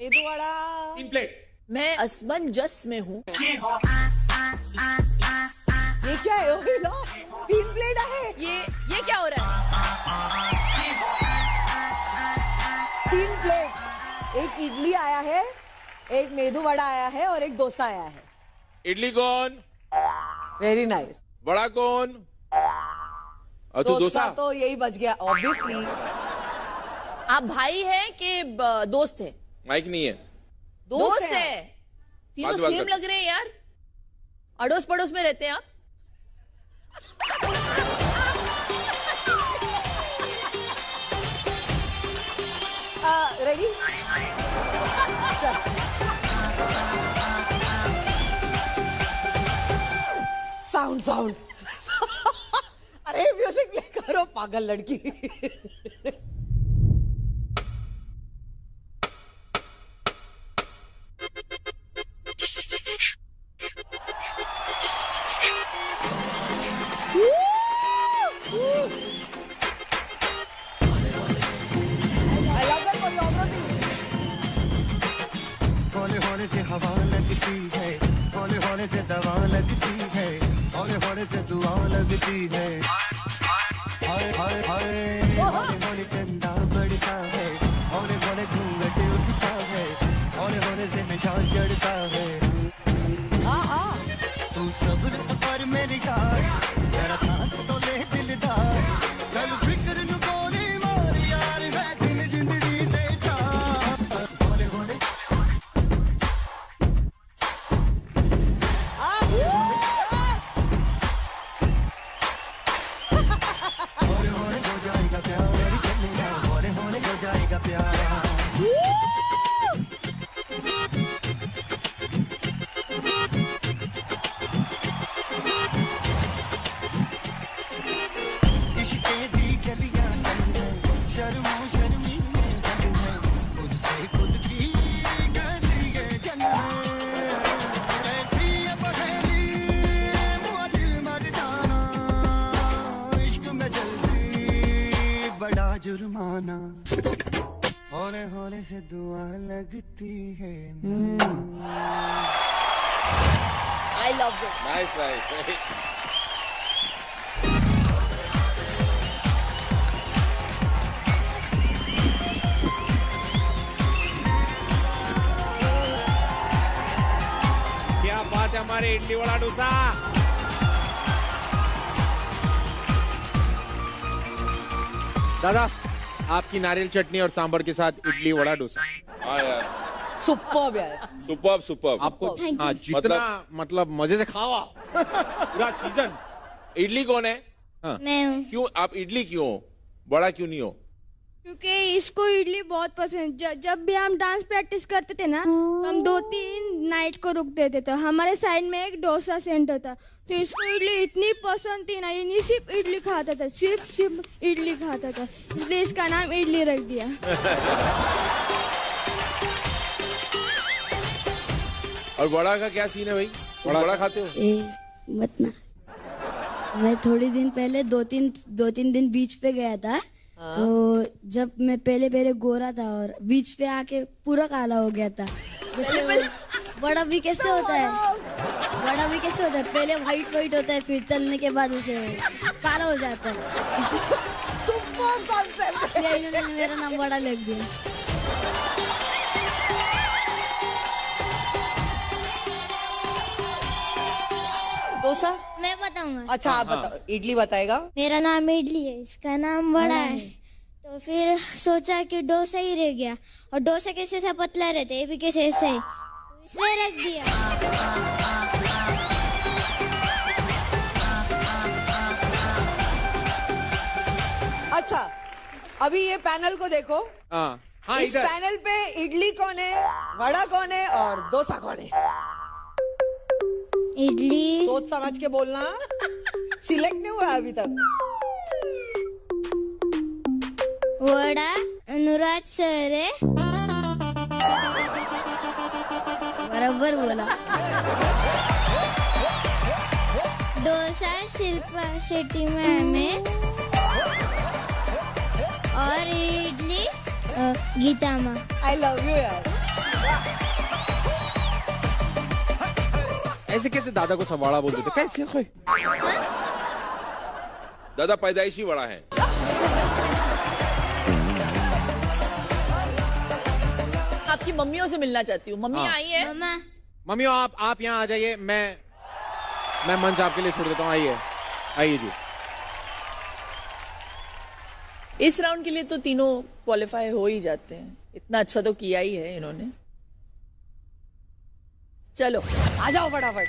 मेदू वड़ा 3 प्लेट। मैं असमंजस में हूँ। ये क्या है? 3 प्लेट है। ये क्या हो रहा है? 3 प्लेट। एक इडली आया है, एक मेदू वड़ा आया है और एक डोसा आया है। इडली कौन? Very nice. वड़ा कौन? और तू डोसा? तो यही बच गया ऑब्वियसली। आप भाई हैं कि दोस्त है? माइक नहीं है। दोस्त है। तीनों बात सेम कर। लग रहे हैं यार। अड़ोस पड़ोस में रहते हैं आप। रेडी? साउंड। अरे म्यूजिक प्ले करो पागल लड़की। हौले से हवा लगती है, हौले से दवा लगती है, हौले से दुआ लगती है। हाय हाय हाय हौले चंदा बढ़ता है, हौले घूंघट उठता है, हौले से मिजाज चढ़ता है। तू सब्र कर मेरी यार, जरा सांस तो ले दिलदार, चल फिक्र नु गोली मार यार, मैं दिन जिंदगी दे जा। हौले जुर्माना हौले हौले से दुआ लगती है I love it. Nice nice. क्या बात है हमारे इडली वड़ा डोसा। दादा आपकी नारियल चटनी और सांभर के साथ इडली वड़ा डोसा। हाँ यार सुपर्ब यार, सुपर्ब सुपर्ब। आपको Thank you. हाँ जितना मतलब मजे से खावा पूरा सीजन। इडली कौन है? मैं हूँ, क्यों आप इडली क्यों हो, बड़ा क्यों नहीं हो? क्योंकि इसको इडली बहुत पसंद। जब भी हम डांस प्रैक्टिस करते थे ना, तो हम 2-3 नाइट को रुक देते थे। हमारे साइड में एक डोसा सेंटर था, तो इसको इडली इतनी पसंद थी ना, ये नहीं सिर्फ इडली खाता था, सिर्फ इडली खाता था, इसलिए इसका नाम इडली रख दिया। और बड़ा का क्या सीन है भाई, बड़ा खाते हो? बतना मैं थोड़ी दिन पहले दो तीन दिन बीच पे गया था। तो जब मैं पहले गोरा था और बीच पे आके पूरा काला हो गया था। बड़ा भी कैसे होता है, पहले वाइट होता है, फिर तलने के बाद उसे काला हो जाता है। इसलिए इन्होंने मेरा नाम बड़ा लिख दिया। डोसा मैं बताऊंगा। अच्छा आप बताओ, इडली बताएगा। मेरा नाम इडली है, इसका नाम बड़ा है। तो फिर सोचा कि डोसा ही रह गया, और डोसा कैसे ऐसा पतला रहता है, ये भी कैसे ऐसे है, तो इसलिए रख दिया। अच्छा अभी ये पैनल को देखो। हाँ इस पैनल पे इडली कौन है, वड़ा कौन है और डोसा कौन है? इडली सोच समझ के बोलना, सिलेक्ट नहीं हुआ अभी तक। वड़ा अनुराग सर है, बराबर बोला। डोसा शिल्पा शेट्टी मैम है, और इडली गीता माँ। आई लव यू यार। ऐसे कैसे दादा को सवाड़ा बोल देते, कैसे कोई? दादा पैदाइशी बड़ा है। आपकी मम्मियों से मिलना चाहती हूँ। मम्मी आई है? मम्मी आप यहाँ आ जाइए, मैं मंच आपके लिए छोड़ देता हूँ। आइए जी। इस राउंड के लिए तो तीनों क्वालिफाई हो ही जाते हैं, इतना अच्छा तो किया ही है इन्होंने। चलो आ जाओ फटाफट।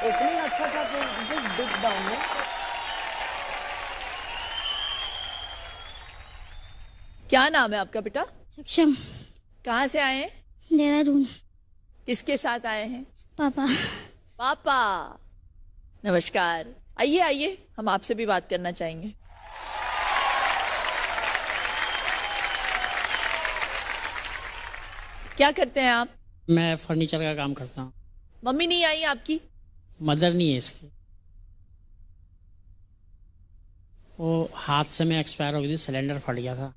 इतनी अच्छा था तो just dig down में। क्या नाम है आपका बेटा? सक्षम। कहाँ से आए हैं? देहरादून। किसके साथ आए हैं? पापा। पापा नमस्कार। आइए आइए, हम आपसे भी बात करना चाहेंगे। क्या करते हैं आप? मैं फर्नीचर का काम करता हूँ। मम्मी नहीं आई आपकी? मदर नहीं है इसकी, वो हादसे में एक्सपायर हो गई थी, सिलेंडर फट गया था।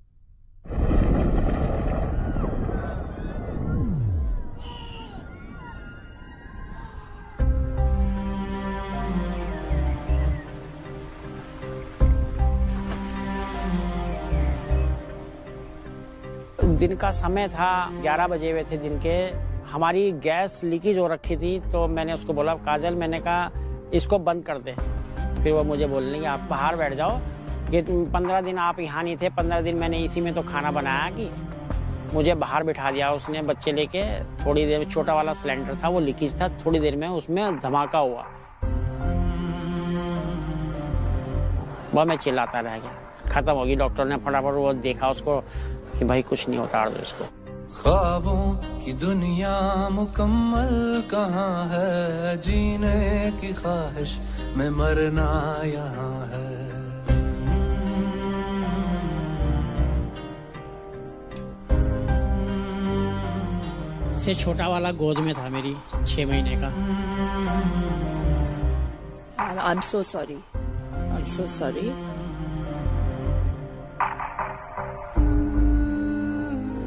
दिन का समय था, 11 बजे हुए थे दिन के। हमारी गैस लीकेज हो रखी थी, तो मैंने उसको बोला काजल, मैंने कहा इसको बंद कर दे। फिर वो मुझे बोलने कि आप बाहर बैठ जाओ, कि 15 दिन आप यहाँ नहीं थे, 15 दिन मैंने इसी में तो खाना बनाया। कि मुझे बाहर बिठा दिया उसने बच्चे लेके। थोड़ी देर, छोटा वाला सिलेंडर था वो लीकेज था, थोड़ी देर में उसमें धमाका हुआ। वह मैं चिल्लाता रह गया, खत्म होगी। डॉक्टर ने फटाफट वो देखा, उसको कि भाई कुछ नहीं होता, दो इसको। ख्वाबों की दुनिया मुकम्मल कहाँ है, जीने की ख्वाहिश में मरना यहाँ है। से छोटा वाला गोद में था मेरी 6 महीने का। I'm so sorry. I'm so sorry.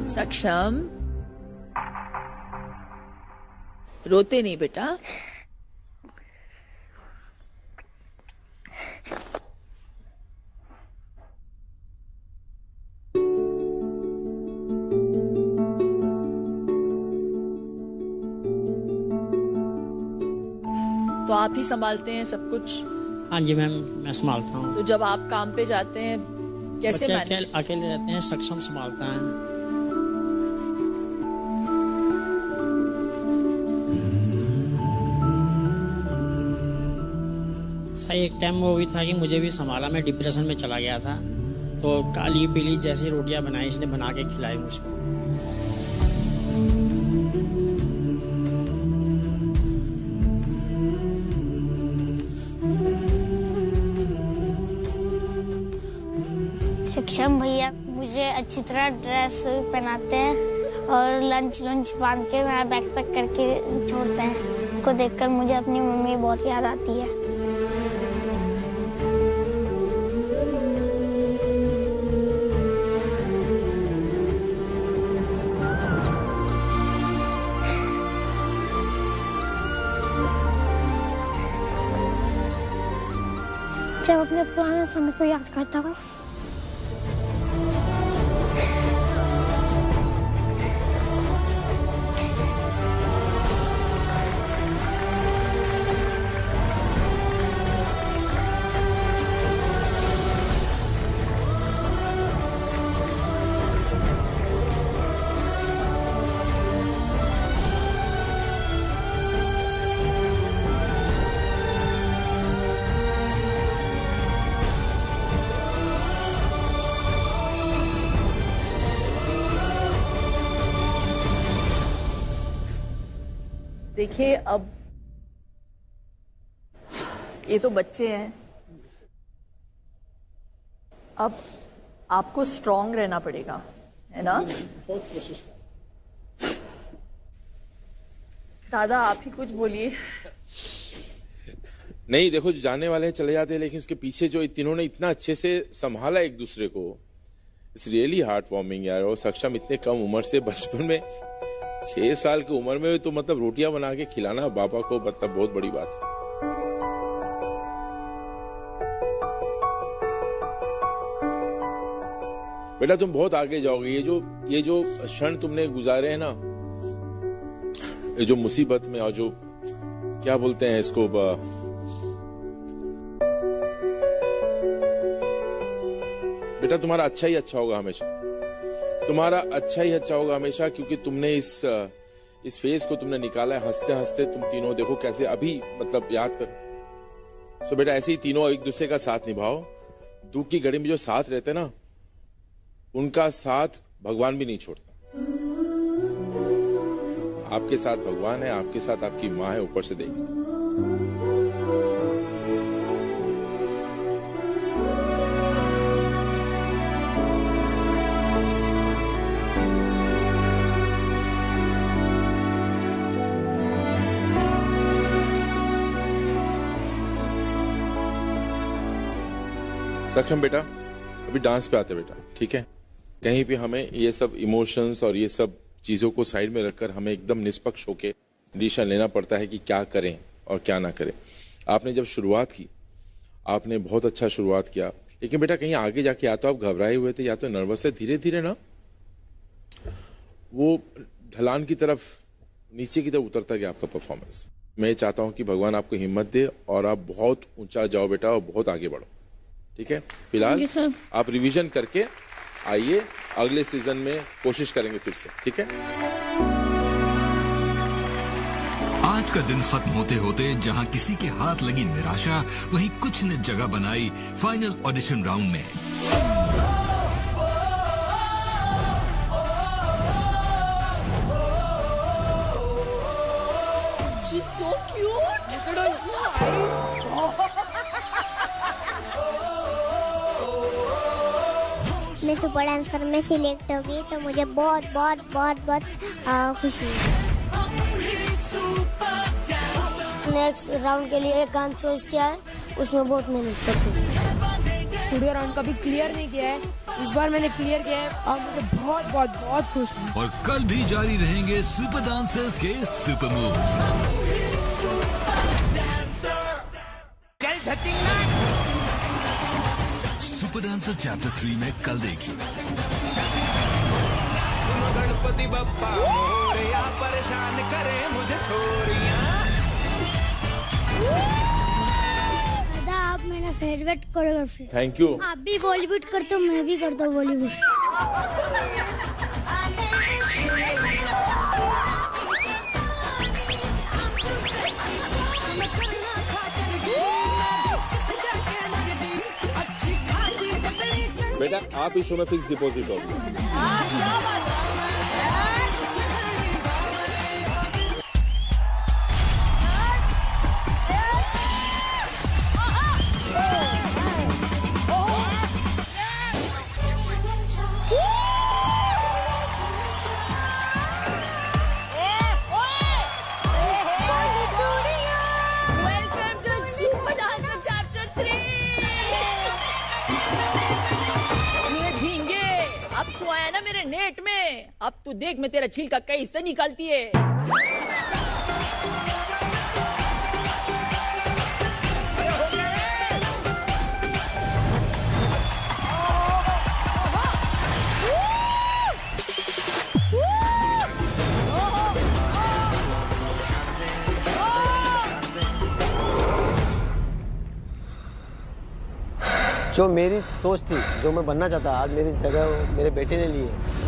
सक्षम, रोते नहीं बेटा। तो आप ही संभालते हैं सब कुछ? हाँ जी मैम, मैं संभालता हूँ। तो जब आप काम पे जाते हैं कैसे मैनेज? अकेले रहते हैं, सक्षम संभालता है। सही एक टाइम वो भी था कि मुझे भी संभाला, मैं डिप्रेशन में चला गया था, तो काली पीली जैसी रोटियां बनाई इसने, बना के खिलाई मुझको। सक्षम भैया मुझे अच्छी तरह ड्रेस पहनाते हैं और लंच बांध के मेरा बैग पैक करके छोड़ते हैं। उनको देखकर मुझे अपनी मम्मी बहुत याद आती है। जब अपने पुराने समय को याद करता हूँ देखिए, अब ये तो बच्चे हैं, अब आपको स्ट्रांग रहना पड़ेगा, है ना? दादा आप ही कुछ बोलिए। नहीं देखो, जो जाने वाले हैं चले जाते हैं, लेकिन उसके पीछे जो तीनों ने इतना अच्छे से संभाला एक दूसरे को, इट्स रियली हार्ट वार्मिंग यार। और सक्षम इतने कम उम्र से, बचपन में 6 साल की उम्र में तो मतलब रोटियां बना के खिलाना पापा को, मतलब बहुत बड़ी बात है। बेटा तुम बहुत आगे जाओगे। ये जो क्षण तुमने गुजारे हैं ना, ये जो मुसीबत में, और जो क्या बोलते हैं इसको, बेटा तुम्हारा अच्छा ही अच्छा होगा हमेशा, तुम्हारा अच्छा ही अच्छा होगा हमेशा, क्योंकि तुमने इस फेज को तुमने निकाला है। हंसते हंसते तुम तीनों देखो कैसे अभी, मतलब याद करो। सो बेटा ऐसे ही तीनों एक दूसरे का साथ निभाओ। दुख की घड़ी में जो साथ रहते ना, उनका साथ भगवान भी नहीं छोड़ता। आपके साथ भगवान है, आपके साथ आपकी माँ है, ऊपर से देखिए। सक्षम बेटा, अभी डांस पे आते बेटा, ठीक है? कहीं भी हमें ये सब इमोशंस और ये सब चीज़ों को साइड में रखकर हमें एकदम निष्पक्ष होकर डिसीजन लेना पड़ता है कि क्या करें और क्या ना करें। आपने जब शुरुआत की, आपने बहुत अच्छा शुरुआत किया, लेकिन बेटा कहीं आगे जाके या तो आप घबराए हुए थे या तो नर्वस है। धीरे धीरे ना वो ढलान की तरफ, नीचे की तरफ उतरता गया आपका परफॉर्मेंस। मैं चाहता हूँ कि भगवान आपको हिम्मत दे और आप बहुत ऊंचा जाओ बेटा, और बहुत आगे बढ़ो, ठीक है? फिलहाल आप रिवीजन करके आइए, अगले सीजन में कोशिश करेंगे फिर से, ठीक है? आज का दिन खत्म होते होते जहां किसी के हाथ लगी निराशा, वहीं कुछ ने जगह बनाई फाइनल ऑडिशन राउंड में। She's so cute. मैं सुपर डांसर में सिलेक्ट हो गई तो मुझे बहुत बहुत बहुत बहुत खुशी है। नेक्स्ट राउंड के लिए एक गाना चॉइस किया है, उसमें बहुत मेहनत करती हूँ। स्टूडियो राउंड कभी क्लियर नहीं किया है, इस बार मैंने क्लियर किया है और मुझे बहुत बहुत बहुत खुश हूँ। और कल भी जारी रहेंगे सुपर डांसर्स के super moves. Super dancer chapter 3 में कल देखिए। गणपति बप्पा मोरया परेशान करे मुझे छोरियां। दादा आप मेरा फेवरेट कोरियोग्राफर। Thank you. आप भी बॉलीवुड करते हो, मैं भी करता हूँ बॉलीवुड। बेटा आप इस शो में फिक्स डिपॉजिट होगी। Welcome to Super Dancer Chapter 3. मेरे झींगे, अब तू आया ना मेरे नेट में, अब तू देख मैं तेरा छिलका कैसे निकालती है। जो मेरी सोच थी, जो मैं बनना चाहता, आज मेरी जगह मेरे बेटे ने ली है।